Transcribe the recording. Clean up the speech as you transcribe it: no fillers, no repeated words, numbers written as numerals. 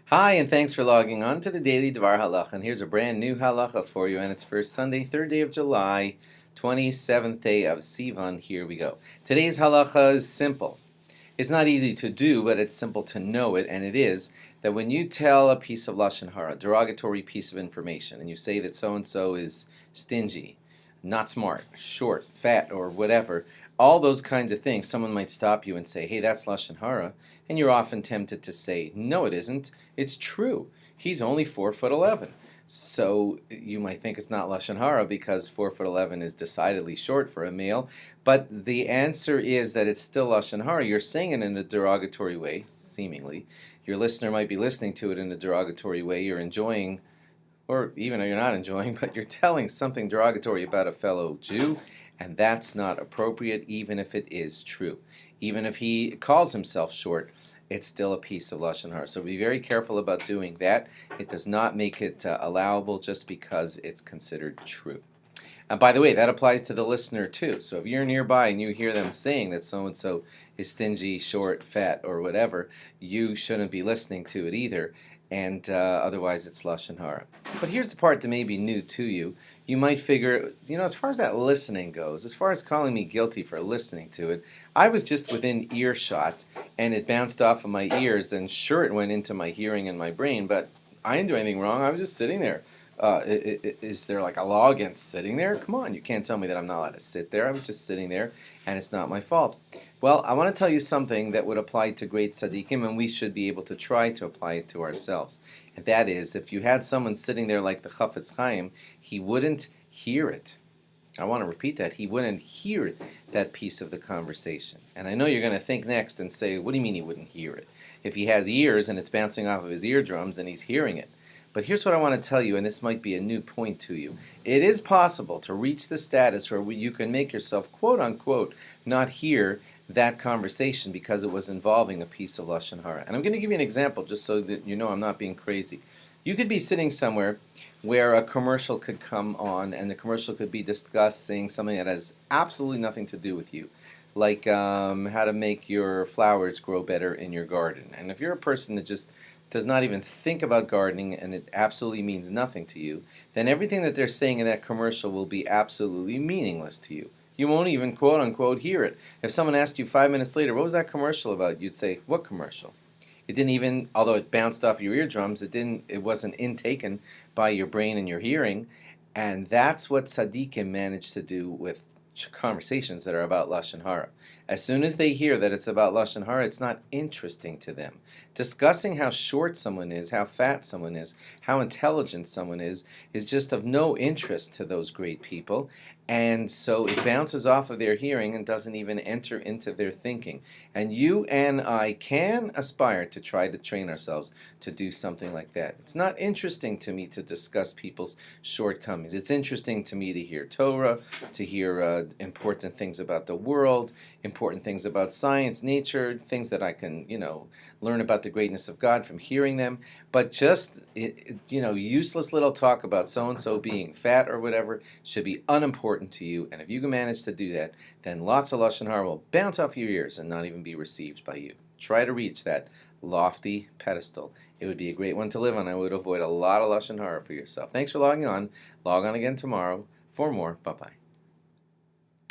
Hi, and thanks for logging on to the Daily DVAR Halacha. And here's a brand new halacha for you, and it's for Sunday, 3rd day of July, 27th day of Sivan. Here we go. Today's halacha is simple. It's not easy to do, but it's simple to know it, and it is that when you tell a piece of loshon hora, a derogatory piece of information, and you say that so-and-so is stingy, not smart, short, fat, or whatever, all those kinds of things, someone might stop you and say, hey, that's loshon hora, and you're often tempted to say, no, it isn't. It's true. He's only 4'11". So you might think it's not loshon hora because 4'11" is decidedly short for a male, but the answer is that it's still loshon hora. You're saying it in a derogatory way, seemingly. Your listener might be listening to it in a derogatory way. You're enjoying, or even you're not enjoying, but you're telling something derogatory about a fellow Jew, and that's not appropriate, even if it is true. Even if he calls himself short, it's still a piece of loshon hora. So be very careful about doing that. It does not make it allowable just because it's considered true. By the way, that applies to the listener too. So if you're nearby and you hear them saying that so-and-so is stingy, short, fat, or whatever, you shouldn't be listening to it either, and otherwise it's loshon hora. But here's the part that may be new to you. You might figure, as far as that listening goes, as far as calling me guilty for listening to it, I was just within earshot, and it bounced off of my ears, and sure, it went into my hearing and my brain, but I didn't do anything wrong. I was just sitting there. Is there like a law against sitting there? Come on, you can't tell me that I'm not allowed to sit there. I was just sitting there, and it's not my fault. Well, I want to tell you something that would apply to great tzaddikim, and we should be able to try to apply it to ourselves. And that is, if you had someone sitting there like the Chafetz Chaim, he wouldn't hear it. I want to repeat that. He wouldn't hear that piece of the conversation. And I know you're going to think next and say, what do you mean he wouldn't hear it? If he has ears and it's bouncing off of his eardrums and he's hearing it. But here's what I want to tell you, and this might be a new point to you. It is possible to reach the status where you can make yourself, quote unquote, not hear that conversation because it was involving a piece of loshon hora. And I'm going to give you an example just so that you know I'm not being crazy. You could be sitting somewhere where a commercial could come on, and the commercial could be discussing something that has absolutely nothing to do with you, like how to make your flowers grow better in your garden. And if you're a person that just does not even think about gardening and it absolutely means nothing to you, then everything that they're saying in that commercial will be absolutely meaningless to you. You won't even quote unquote hear it. If someone asked you 5 minutes later, what was that commercial about? You'd say, what commercial? It didn't even, although it bounced off your eardrums, it wasn't intaken by your brain and your hearing. And that's what tzaddikim manage to do with conversations that are about loshon hora. As soon as they hear that it's about loshon hora, it's not interesting to them. Discussing how short someone is, how fat someone is, how intelligent someone is just of no interest to those great people. And so it bounces off of their hearing and doesn't even enter into their thinking. And you and I can aspire to try to train ourselves to do something like that. It's not interesting to me to discuss people's shortcomings. It's interesting to me to hear Torah, to hear important things about the world, important things about science, nature, things that I can, learn about the greatness of God from hearing them. But just, useless little talk about so-and-so being fat or whatever should be unimportant to you. And if you can manage to do that, then lots of loshon hora will bounce off your ears and not even be received by you. Try to reach that lofty pedestal. It would be a great one to live on. I would avoid a lot of loshon hora for yourself. Thanks for logging on. Log on again tomorrow for more. Bye-bye.